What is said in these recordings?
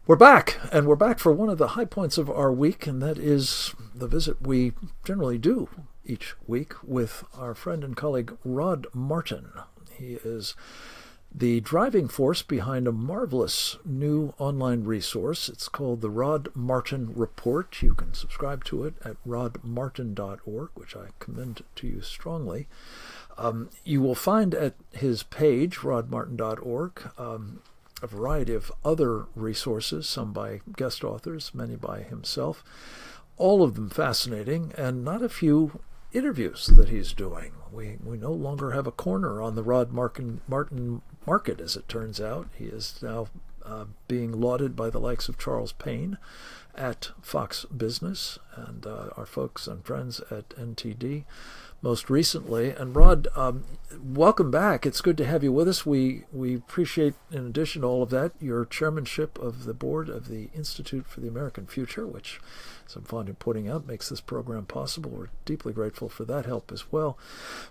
We're back, and we're back for one of the high points of our week, and that is the visit we generally do each week with our friend and colleague Rod Martin. He is the driving force behind a marvelous new online resource. It's called the Rod Martin Report. You can subscribe to it at rodmartin.org, which I commend to you strongly. You will find at his page, rodmartin.org, a variety of other resources, some by guest authors, many by himself, all of them fascinating, and not a few interviews that he's doing. We no longer have a corner on the Rod Martin market, as it turns out. He is now being lauded by the likes of Charles Payne at Fox Business and our folks and friends at NTD most recently. And Rod, welcome back. It's good to have you with us. We appreciate, in addition to all of that, your chairmanship of the board of the Institute for the American Future, which, as I'm fond of pointing out, makes this program possible. We're deeply grateful for that help as well.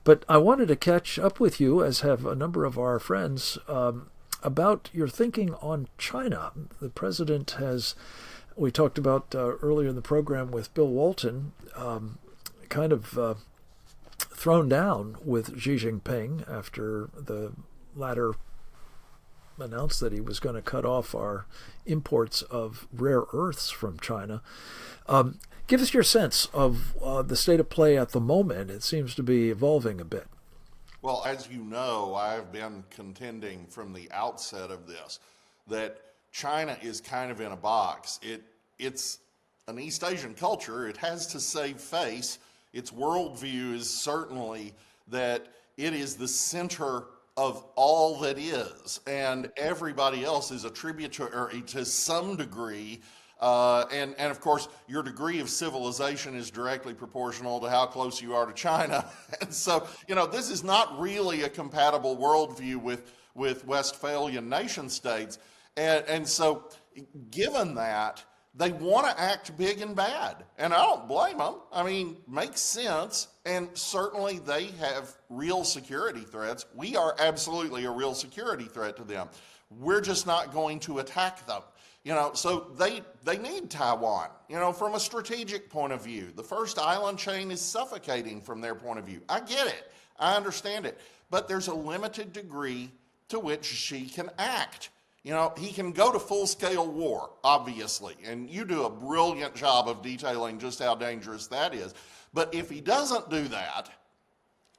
But I wanted to catch up with you, as have a number of our friends, about your thinking on China. The president has, we talked about earlier in the program with Bill Walton, kind of thrown down with Xi Jinping after the latter announced that he was going to cut off our imports of rare earths from China. Give us your sense of the state of play at the moment. It seems to be evolving a bit. Well, as you know, I've been contending from the outset of this that China is kind of in a box. It's an East Asian culture. It has to save face. Its worldview is certainly that it is the center of all that is, and everybody else is a tributary to some degree. And of course, your degree of civilization is directly proportional to how close you are to China. And so, this is not really a compatible worldview with Westphalian nation states. And so, given that, they want to act big and bad, and I don't blame them. I mean, makes sense, and certainly they have real security threats. We are absolutely a real security threat to them. We're just not going to attack them. So they need Taiwan, from a strategic point of view. The first island chain is suffocating from their point of view. I get it. I understand it. But there's a limited degree to which Xi can act. He can go to full-scale war, obviously, and you do a brilliant job of detailing just how dangerous that is. But if he doesn't do that,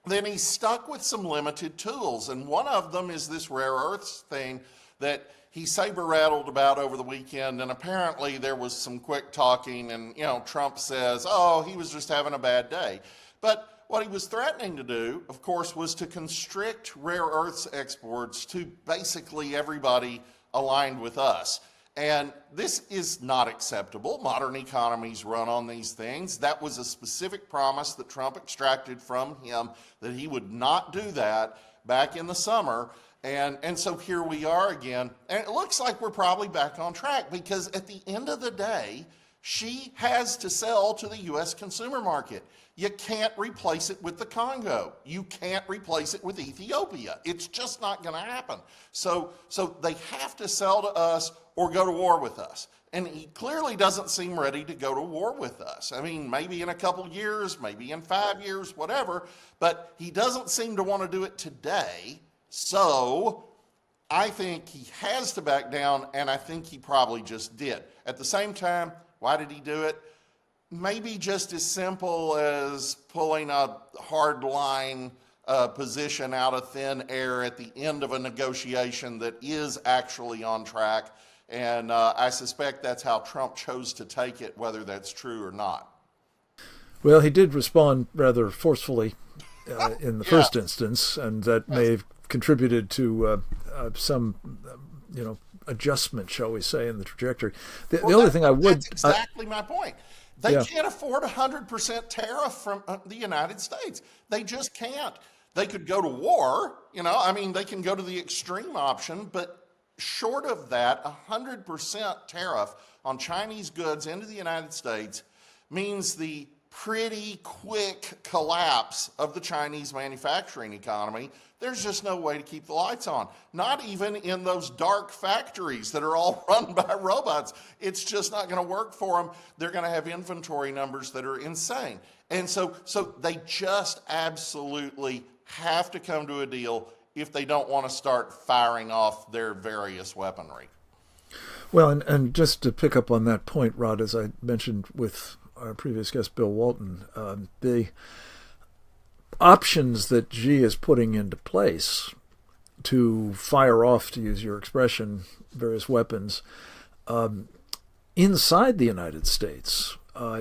then he's stuck with some limited tools, and one of them is this rare earths thing that he saber-rattled about over the weekend, and apparently there was some quick talking, and, Trump says, oh, he was just having a bad day. But what he was threatening to do, of course, was to constrict rare earths exports to basically everybody aligned with us. And this is not acceptable. Modern economies run on these things. That was a specific promise that Trump extracted from him, that he would not do that back in the summer. And so here we are again. And it looks like we're probably back on track, because at the end of the day, she has to sell to the U.S. consumer market. You can't replace it with the Congo. You can't replace it with Ethiopia. It's just not going to happen. So they have to sell to us or go to war with us. And he clearly doesn't seem ready to go to war with us. I mean, maybe in a couple years, maybe in 5 years, whatever. But he doesn't seem to want to do it today. So I think he has to back down, and I think he probably just did. At the same time, why did he do it? Maybe just as simple as pulling a hard line position out of thin air at the end of a negotiation that is actually on track. And I suspect that's how Trump chose to take it, whether that's true or not. Well, he did respond rather forcefully in the first instance, and that may have contributed to some, adjustment, shall we say, in the trajectory. The other thing I would... That's exactly my point. They can't afford 100% tariff from the United States. They just can't. They could go to war, they can go to the extreme option, but short of that, 100% tariff on Chinese goods into the United States means the pretty quick collapse of the Chinese manufacturing economy. There's just no way to keep the lights on. Not even in those dark factories that are all run by robots. It's just not going to work for them. They're going to have inventory numbers that are insane. And so they just absolutely have to come to a deal if they don't want to start firing off their various weaponry. Well, and just to pick up on that point, Rod, as I mentioned with our previous guest, Bill Walton, the options that Xi is putting into place to fire off, to use your expression, various weapons inside the United States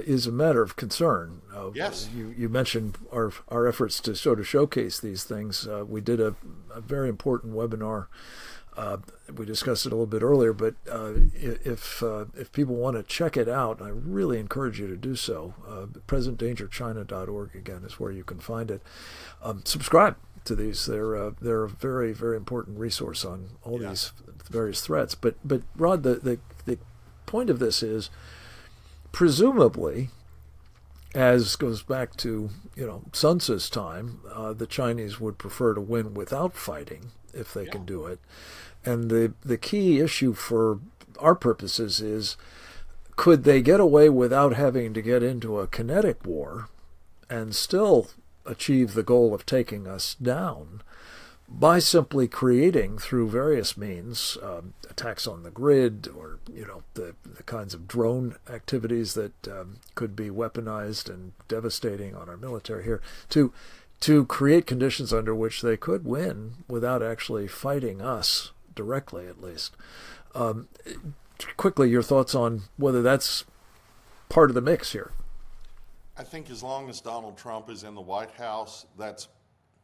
is a matter of concern. Yes. You mentioned our efforts to sort of showcase these things. We did a very important webinar. We discussed it a little bit earlier, but if people want to check it out, I really encourage you to do so. PresentDangerChina.org, again, is where you can find it. Subscribe to these. They're a very, very important resource on all these various threats. But Rod, the point of this is, presumably, as goes back to Sun Tzu's time, the Chinese would prefer to win without fighting if they can do it. And the key issue for our purposes is, could they get away without having to get into a kinetic war and still achieve the goal of taking us down by simply creating, through various means, attacks on the grid, or the kinds of drone activities that could be weaponized and devastating on our military here, to create conditions under which they could win without actually fighting us directly, at least. Quickly, your thoughts on whether that's part of the mix here? I think as long as Donald Trump is in the White House, that's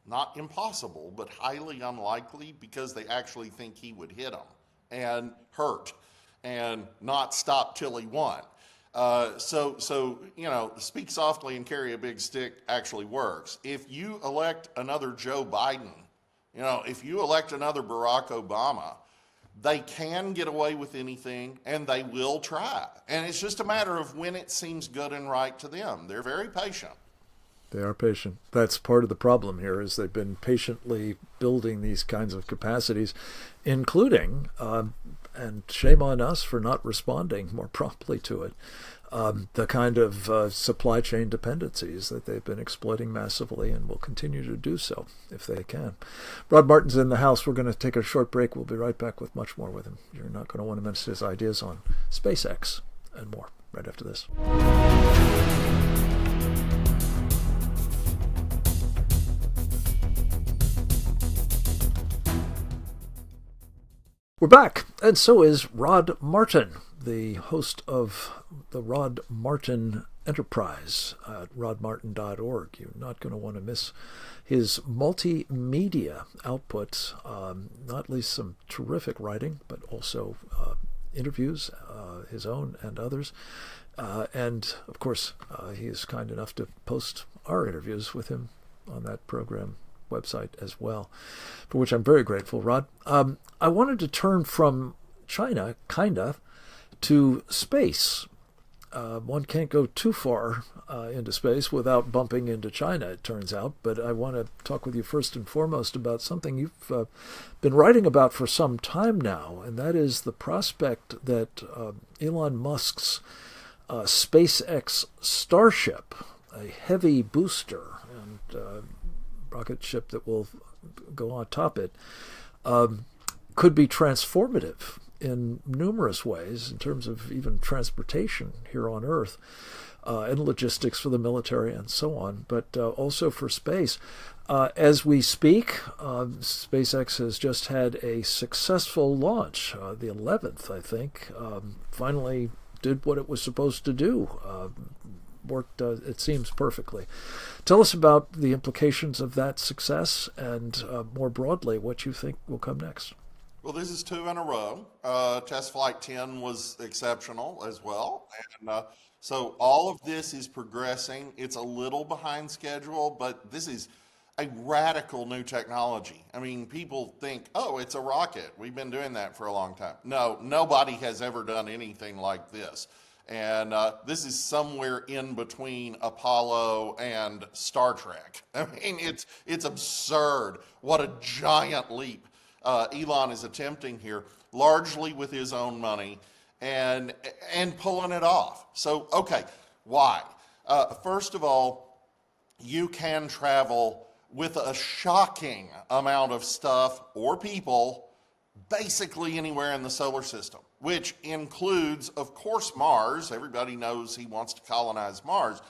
not impossible, but highly unlikely, because they actually think he would hit them and hurt and not stop till he won. So speak softly and carry a big stick actually works. If you elect another Joe Biden, if you elect another Barack Obama, they can get away with anything, and they will try. And it's just a matter of when it seems good and right to them. They're very patient. They are patient. That's part of the problem here, is they've been patiently building these kinds of capacities, including, and shame on us for not responding more promptly to it, the kind of supply chain dependencies that they've been exploiting massively and will continue to do so if they can. Rod Martin's in the house. We're going to take a short break. We'll be right back with much more with him. You're not going to want to miss his ideas on SpaceX and more right after this. We're back, and so is Rod Martin, the host of the Rod Martin Enterprise at rodmartin.org. You're not going to want to miss his multimedia output, not least some terrific writing, but also interviews, his own and others. And, of course, he is kind enough to post our interviews with him on that program website as well, for which I'm very grateful, Rod. I wanted to turn from China, to space. One can't go too far into space without bumping into China, it turns out. But I want to talk with you first and foremost about something you've been writing about for some time now, and that is the prospect that Elon Musk's SpaceX Starship, a heavy booster and rocket ship that will go on top it, could be transformative in numerous ways in terms of even transportation here on Earth, and logistics for the military and so on, but also for space. As we speak, SpaceX has just had a successful launch, the 11th, I think. Finally did what it was supposed to do. Worked, it seems, perfectly. Tell us about the implications of that success and, more broadly, what you think will come next. Well, this is 2 in a row. Test Flight 10 was exceptional as well. And so all of this is progressing. It's a little behind schedule, but this is a radical new technology. I mean, people think, oh, it's a rocket. We've been doing that for a long time. No, nobody has ever done anything like this. And this is somewhere in between Apollo and Star Trek. I mean, it's absurd. What a giant leap Elon is attempting here, largely with his own money and pulling it off. So, okay, why? First of all, you can travel with a shocking amount of stuff or people basically anywhere in the solar system, which includes, of course, Mars. Everybody knows he wants to colonize Mars,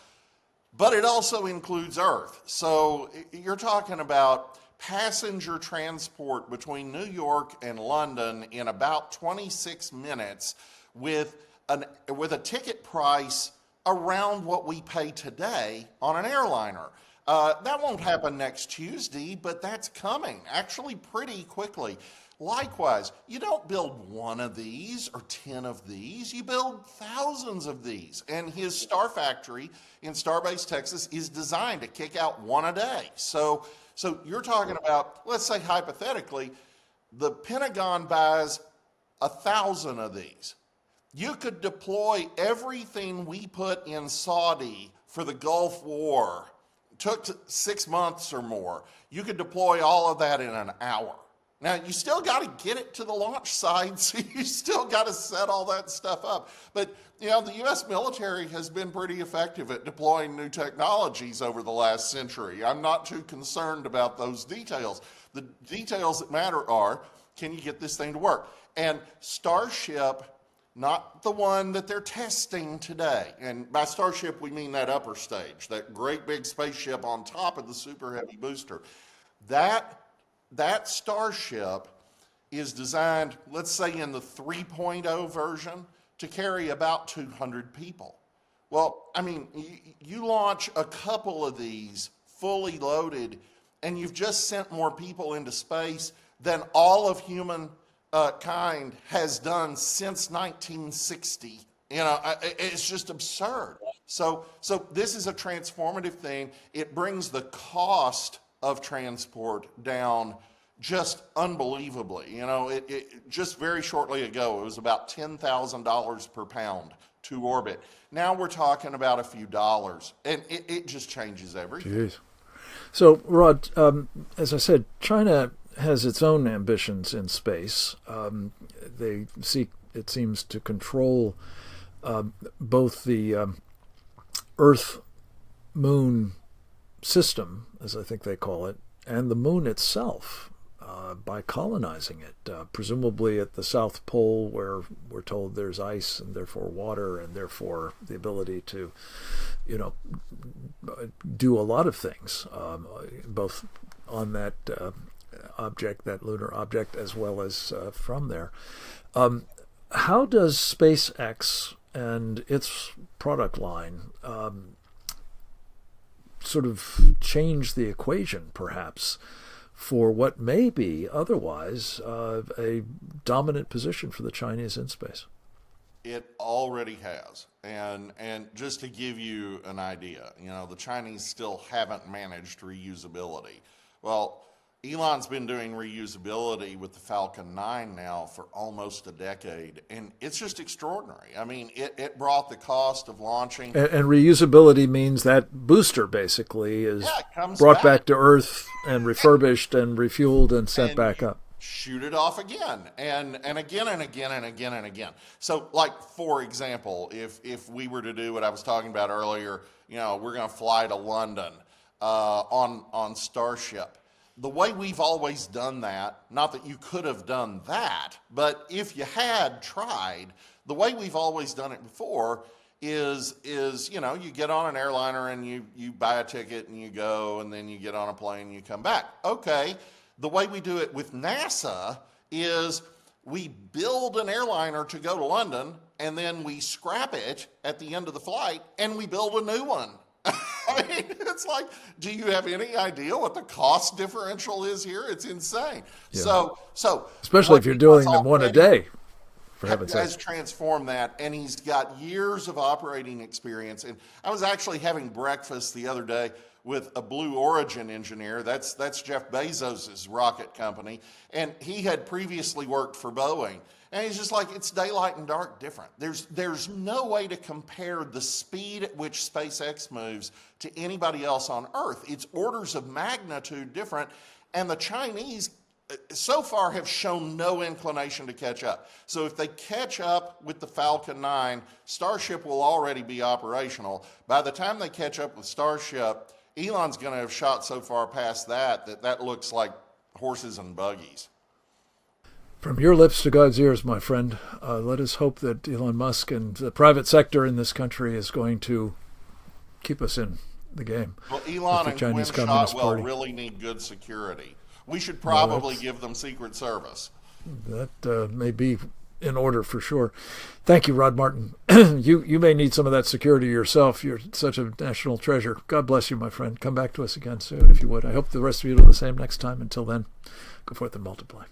but it also includes Earth. So you're talking about passenger transport between New York and London in about 26 minutes with a ticket price around what we pay today on an airliner. That won't happen next Tuesday, but that's coming actually pretty quickly. Likewise, you don't build one of these or 10 of these, you build thousands of these. And his Star Factory in Starbase, Texas is designed to kick out one a day. So you're talking about, let's say hypothetically, the Pentagon buys 1,000 of these. You could deploy everything we put in Saudi for the Gulf War. It took 6 months or more. You could deploy all of that in an hour. Now, you still got to get it to the launch site, so you still got to set all that stuff up. But, the U.S. military has been pretty effective at deploying new technologies over the last century. I'm not too concerned about those details. The details that matter are, can you get this thing to work? And Starship, not the one that they're testing today. And by Starship, we mean that upper stage, that great big spaceship on top of the Super Heavy booster. That Starship is designed, let's say in the 3.0 version, to carry about 200 people. Well, I mean, you launch a couple of these fully loaded, and you've just sent more people into space than all of humankind has done since 1960. It's just absurd. So this is a transformative thing. It brings the cost of transport down just unbelievably. It just very shortly ago, it was about $10,000 per pound to orbit. Now we're talking about a few dollars, and it just changes everything. Jeez. So, Rod, as I said, China has its own ambitions in space. They seek, it seems, to control both the Earth-Moon system, as I think they call it, and the moon itself by colonizing it, presumably at the South Pole, where we're told there's ice and therefore water and therefore the ability to, do a lot of things, both on that object, that lunar object, as well as from there. How does SpaceX and its product line sort of change the equation, perhaps, for what may be otherwise a dominant position for the Chinese in space? It already has. And just to give you an idea, the Chinese still haven't managed reusability. Well, Elon's been doing reusability with the Falcon 9 now for almost a decade, and it's just extraordinary. I mean, it brought the cost of launching. And reusability means that booster basically is brought back to Earth and refurbished and refueled and sent back up. Shoot it off again, and again and again and again and again. So, like, for example, if we were to do what I was talking about earlier, we're going to fly to London on Starship. The way we've always done that, not that you could have done that, but if you had tried, the way we've always done it before is you get on an airliner and you buy a ticket and you go, and then you get on a plane and you come back. Okay, the way we do it with NASA is we build an airliner to go to London, and then we scrap it at the end of the flight, and we build a new one. I mean, it's like, do you have any idea what the cost differential is here? It's insane. Yeah. So especially if you're doing them one a day. for heaven's sake. Has transformed that, and he's got years of operating experience. And I was actually having breakfast the other day with a Blue Origin engineer. That's Jeff Bezos's rocket company, and he had previously worked for Boeing. And he's just like, it's daylight and dark different. There's no way to compare the speed at which SpaceX moves to anybody else on Earth. It's orders of magnitude different, and the Chinese so far have shown no inclination to catch up. So if they catch up with the Falcon 9, Starship will already be operational. By the time they catch up with Starship, Elon's going to have shot so far past that looks like horses and buggies. From your lips to God's ears, my friend, let us hope that Elon Musk and the private sector in this country is going to keep us in the game. Well, Elon and Gwynne Shotwell really need good security. We should probably give them Secret Service. That may be in order for sure. Thank you, Rod Martin. You may need some of that security yourself. You're such a national treasure. God bless you, my friend. Come back to us again soon, if you would. I hope the rest of you do the same next time. Until then, go forth and multiply.